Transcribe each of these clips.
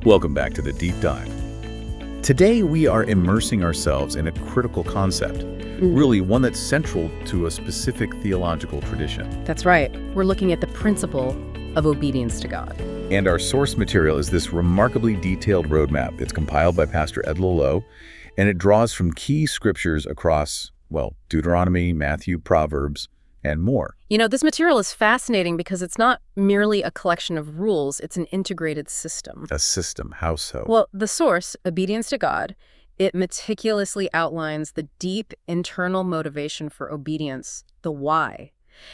Welcome back to the Deep Dive. Today we are immersing ourselves in a critical concept, really one that's central to a specific theological tradition. That's right. We're looking at the principle of obedience to God. And our source material is this remarkably detailed roadmap. It's compiled by Pastor Ed Lolo, and it draws from key scriptures across, Deuteronomy, Matthew, Proverbs, and more. You know, this material is fascinating because it's not merely a collection of rules, it's an integrated system. A system, how so? Well, the source, obedience to God, it meticulously outlines the deep internal motivation for obedience, the why.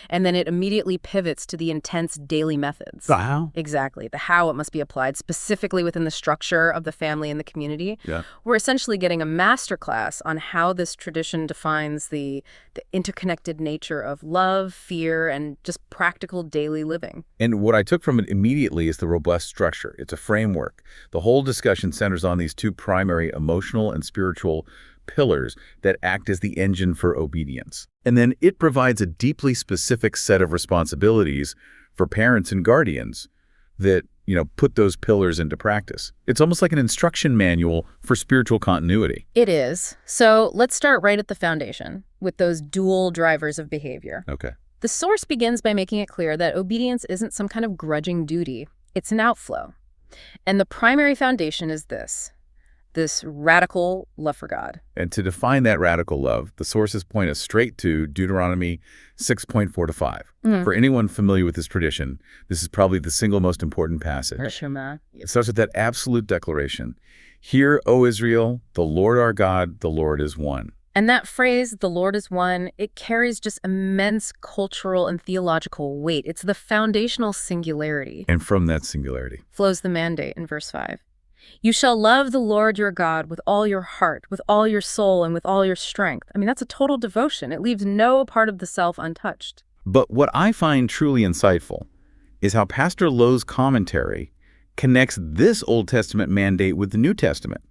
And then it immediately pivots to the intense daily methods. The how? Exactly. The how it must be applied, specifically within the structure of the family and the community. Yeah. We're essentially getting a masterclass on how this tradition defines the interconnected nature of love, fear, and just practical daily living. And what I took from it immediately is the robust structure. It's a framework. The whole discussion centers on these two primary emotional and spiritual pillars that act as the engine for obedience. And then it provides a deeply specific set of responsibilities for parents and guardians that, put those pillars into practice. It's almost like an instruction manual for spiritual continuity. It is. So let's start right at the foundation with those dual drivers of behavior. Okay. The source begins by making it clear that obedience isn't some kind of grudging duty. It's an outflow. And the primary foundation is this radical love for God. And to define that radical love, the sources point us straight to Deuteronomy 6.4-5. For anyone familiar with this tradition, this is probably the single most important passage. It starts with that absolute declaration. Hear, O Israel, the Lord our God, the Lord is one. And that phrase, the Lord is one, it carries just immense cultural and theological weight. It's the foundational singularity. And from that singularity flows the mandate in verse 5. You shall love the Lord your God with all your heart, with all your soul, and with all your strength. I mean, that's a total devotion. It leaves no part of the self untouched. But what I find truly insightful is how Pastor Lowe's commentary connects this Old Testament mandate with the New Testament.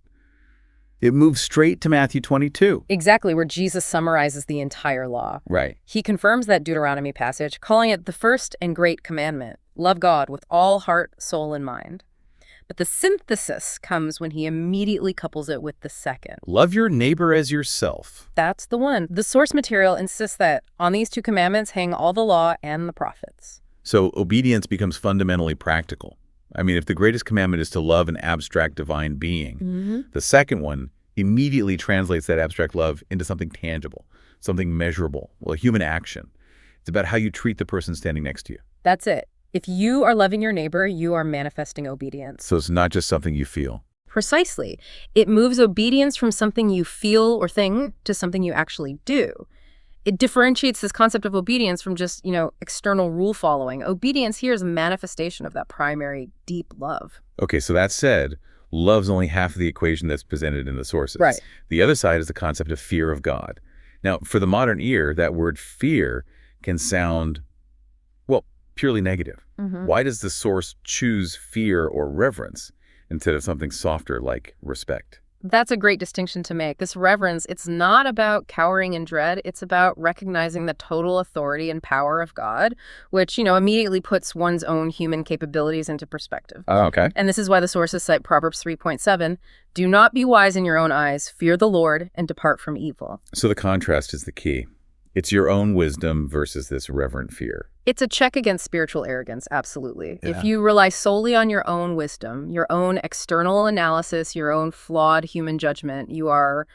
It moves straight to Matthew 22. Exactly, where Jesus summarizes the entire law. Right. He confirms that Deuteronomy passage, calling it the first and great commandment, love God with all heart, soul, and mind. But the synthesis comes when he immediately couples it with the second. Love your neighbor as yourself. That's the one. The source material insists that on these two commandments hang all the law and the prophets. So obedience becomes fundamentally practical. I mean, if the greatest commandment is to love an abstract divine being, the second one immediately translates that abstract love into something tangible, something measurable, a human action. It's about how you treat the person standing next to you. That's it. If you are loving your neighbor, you are manifesting obedience. So it's not just something you feel. Precisely. It moves obedience from something you feel or think to something you actually do. It differentiates this concept of obedience from just, external rule following. Obedience here is a manifestation of that primary deep love. Okay, so that said, love's only half of the equation that's presented in the sources. Right. The other side is the concept of fear of God. Now, for the modern ear, that word fear can sound purely negative. Why does the source choose fear or reverence instead of something softer like respect? That's a great distinction to make. This reverence, it's not about cowering in dread. It's about recognizing the total authority and power of God, which, immediately puts one's own human capabilities into perspective. Oh, okay. And this is why the sources cite Proverbs 3.7, do not be wise in your own eyes, fear the Lord, and depart from evil. So the contrast is the key. It's your own wisdom versus this reverent fear. It's a check against spiritual arrogance, absolutely. Yeah. If you rely solely on your own wisdom, your own external analysis, your own flawed human judgment, you're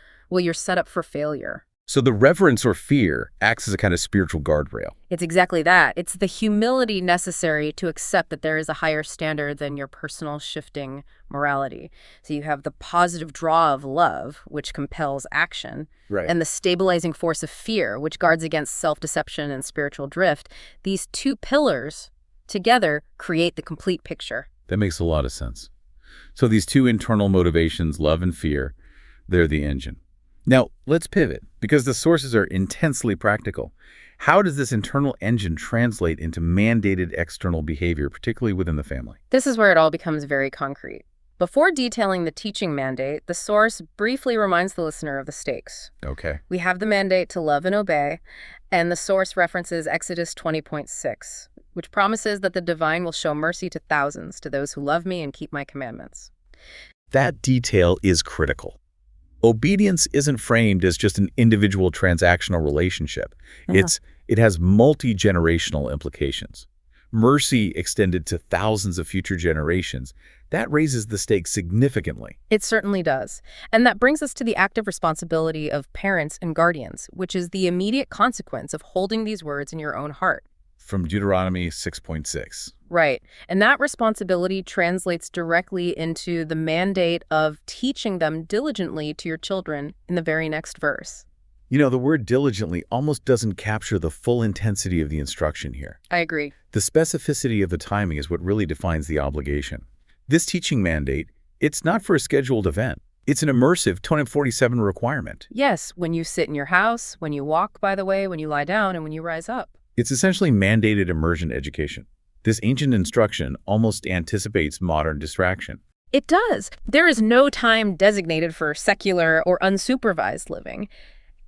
set up for failure. So the reverence or fear acts as a kind of spiritual guardrail. It's exactly that. It's the humility necessary to accept that there is a higher standard than your personal shifting morality. So you have the positive draw of love, which compels action, Right. and the stabilizing force of fear, which guards against self-deception and spiritual drift. These two pillars together create the complete picture. That makes a lot of sense. So these two internal motivations, love and fear, they're the engine. Now, let's pivot, because the sources are intensely practical. How does this internal engine translate into mandated external behavior, particularly within the family? This is where it all becomes very concrete. Before detailing the teaching mandate, the source briefly reminds the listener of the stakes. Okay. We have the mandate to love and obey, and the source references Exodus 20.6, which promises that the divine will show mercy to thousands, to those who love me and keep my commandments. That detail is critical. Obedience isn't framed as just an individual transactional relationship. Yeah. It has multi-generational implications. Mercy extended to thousands of future generations. That raises the stakes significantly. It certainly does. And that brings us to the active responsibility of parents and guardians, which is the immediate consequence of holding these words in your own heart. From Deuteronomy 6.6. Right. And that responsibility translates directly into the mandate of teaching them diligently to your children in the very next verse. You know, the word diligently almost doesn't capture the full intensity of the instruction here. I agree. The specificity of the timing is what really defines the obligation. This teaching mandate, it's not for a scheduled event. It's an immersive 2047 requirement. Yes, when you sit in your house, when you walk, by the way, when you lie down, and when you rise up. It's essentially mandated immersion education. This ancient instruction almost anticipates modern distraction. It does. There is no time designated for secular or unsupervised living.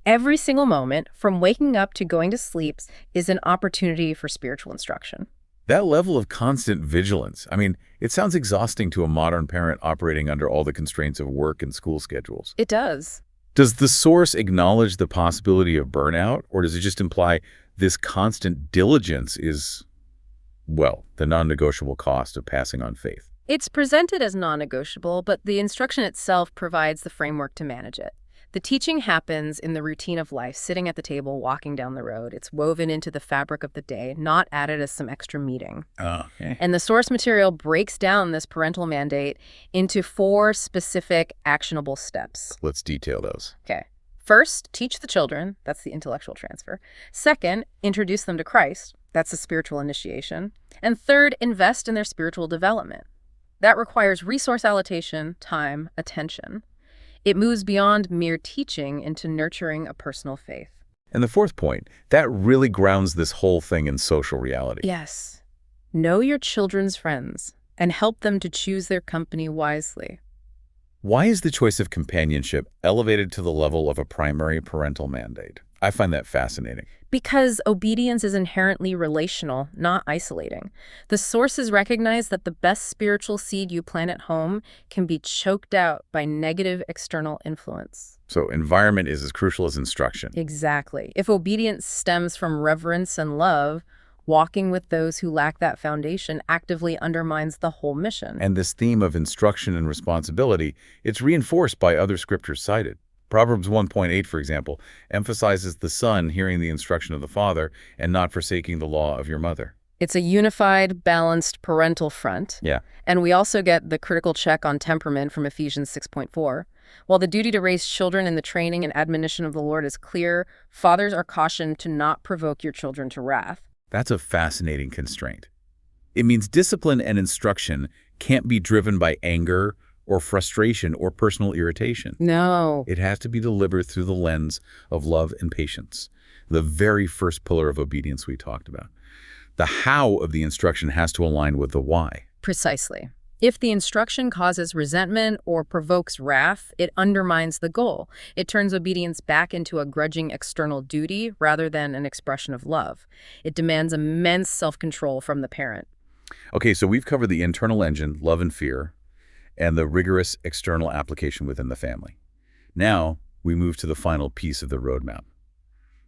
Every single moment, from waking up to going to sleep, is an opportunity for spiritual instruction. That level of constant vigilance, I mean, it sounds exhausting to a modern parent operating under all the constraints of work and school schedules. It does. Does the source acknowledge the possibility of burnout, or does it just imply this constant diligence is, well, the non-negotiable cost of passing on faith? It's presented as non-negotiable, but the instruction itself provides the framework to manage it. The teaching happens in the routine of life, sitting at the table, walking down the road. It's woven into the fabric of the day, not added as some extra meeting. Okay. And the source material breaks down this parental mandate into 4 specific actionable steps. Let's detail those. Okay. First, teach the children. That's the intellectual transfer. Second, introduce them to Christ. That's the spiritual initiation. And third, invest in their spiritual development. That requires resource allocation, time, attention. It moves beyond mere teaching into nurturing a personal faith. And the fourth point, that really grounds this whole thing in social reality. Yes. Know your children's friends and help them to choose their company wisely. Why is the choice of companionship elevated to the level of a primary parental mandate? I find that fascinating. Because obedience is inherently relational, not isolating. The sources recognize that the best spiritual seed you plant at home can be choked out by negative external influence. So environment is as crucial as instruction. Exactly. If obedience stems from reverence and love, walking with those who lack that foundation actively undermines the whole mission. And this theme of instruction and responsibility, it's reinforced by other scriptures cited. Proverbs 1.8, for example, emphasizes the son hearing the instruction of the father and not forsaking the law of your mother. It's a unified, balanced parental front. Yeah. And we also get the critical check on temperament from Ephesians 6.4. While the duty to raise children in the training and admonition of the Lord is clear, fathers are cautioned to not provoke your children to wrath. That's a fascinating constraint. It means discipline and instruction can't be driven by anger or frustration or personal irritation. No. It has to be delivered through the lens of love and patience, the very first pillar of obedience we talked about. The how of the instruction has to align with the why. Precisely. If the instruction causes resentment or provokes wrath, it undermines the goal. It turns obedience back into a grudging external duty rather than an expression of love. It demands immense self-control from the parent. Okay, so we've covered the internal engine, love and fear, and the rigorous external application within the family. Now, we move to the final piece of the roadmap.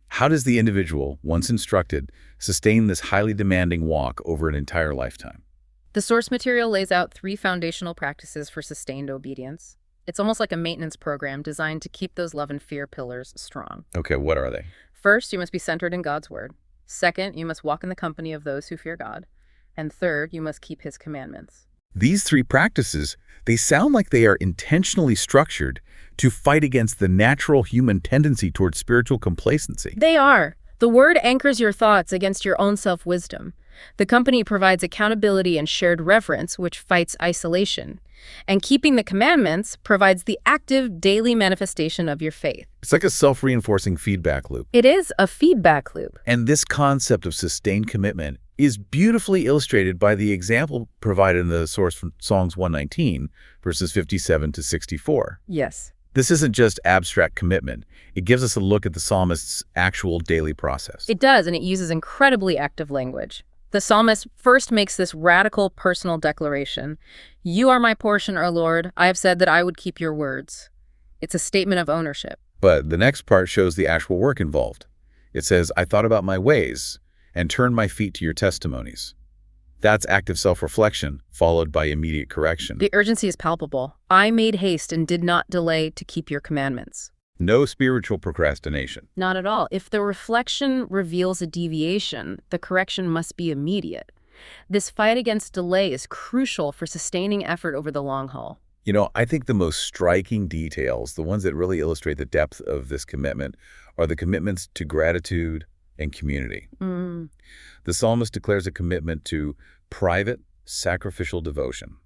How does the individual, once instructed, sustain this highly demanding walk over an entire lifetime? The source material lays out 3 foundational practices for sustained obedience. It's almost like a maintenance program designed to keep those love and fear pillars strong. Okay, what are they? First, you must be centered in God's word. Second, you must walk in the company of those who fear God. And third, you must keep his commandments. These 3 practices, they sound like they are intentionally structured to fight against the natural human tendency towards spiritual complacency. They are. The word anchors your thoughts against your own self-wisdom. The company provides accountability and shared reverence, which fights isolation. And keeping the commandments provides the active daily manifestation of your faith. It's like a self-reinforcing feedback loop. It is a feedback loop. And this concept of sustained commitment is beautifully illustrated by the example provided in the source from Psalms 119, verses 57 to 64. Yes. This isn't just abstract commitment. It gives us a look at the psalmist's actual daily process. It does, and it uses incredibly active language. The psalmist first makes this radical personal declaration. You are my portion, O Lord. I have said that I would keep your words. It's a statement of ownership. But the next part shows the actual work involved. It says, I thought about my ways and turned my feet to your testimonies. That's active self-reflection, followed by immediate correction. The urgency is palpable. I made haste and did not delay to keep your commandments. No spiritual procrastination. Not at all. If the reflection reveals a deviation, the correction must be immediate. This fight against delay is crucial for sustaining effort over the long haul. You know, I think the most striking details, the ones that really illustrate the depth of this commitment, are the commitments to gratitude and community. The psalmist declares a commitment to private, sacrificial devotion.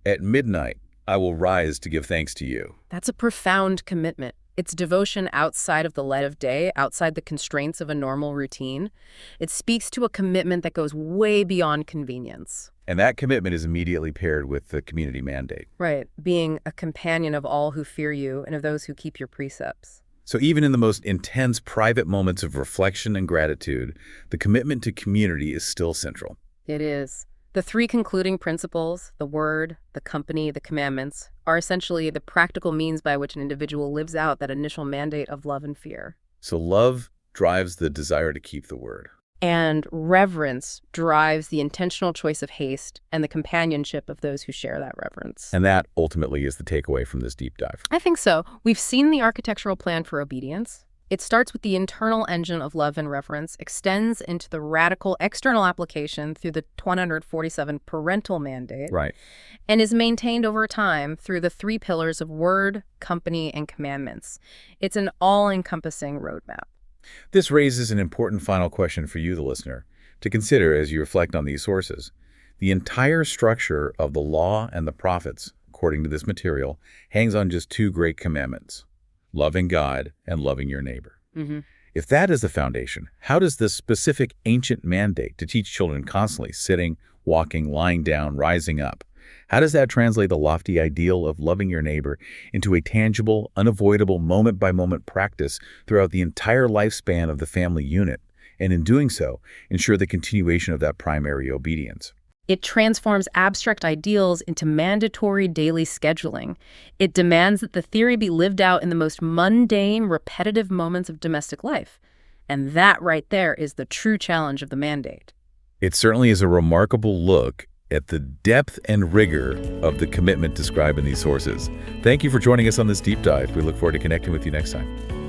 At midnight, I will rise to give thanks to you. That's a profound commitment. It's devotion outside of the light of day, outside the constraints of a normal routine. It speaks to a commitment that goes way beyond convenience. And that commitment is immediately paired with the community mandate. Right, being a companion of all who fear you and of those who keep your precepts. So even in the most intense private moments of reflection and gratitude, the commitment to community is still central. It is. The three concluding principles, the word, the company, the commandments, are essentially the practical means by which an individual lives out that initial mandate of love and fear. So love drives the desire to keep the word. And reverence drives the intentional choice of haste and the companionship of those who share that reverence. And that ultimately is the takeaway from this deep dive. I think so. We've seen the architectural plan for obedience. It starts with the internal engine of love and reverence, extends into the radical external application through the 147 parental mandate, Right. and is maintained over time through the three pillars of word, company, and commandments. It's an all-encompassing roadmap. This raises an important final question for you, the listener, to consider as you reflect on these sources. The entire structure of the law and the prophets, according to this material, hangs on just two great commandments: loving God and loving your neighbor. If that is the foundation, how does this specific ancient mandate to teach children constantly sitting, walking, lying down, rising up, how does that translate the lofty ideal of loving your neighbor into a tangible, unavoidable, moment-by-moment practice throughout the entire lifespan of the family unit, and in doing so, ensure the continuation of that primary obedience? It transforms abstract ideals into mandatory daily scheduling. It demands that the theory be lived out in the most mundane, repetitive moments of domestic life. And that right there is the true challenge of the mandate. It certainly is a remarkable look at the depth and rigor of the commitment described in these sources. Thank you for joining us on this deep dive. We look forward to connecting with you next time.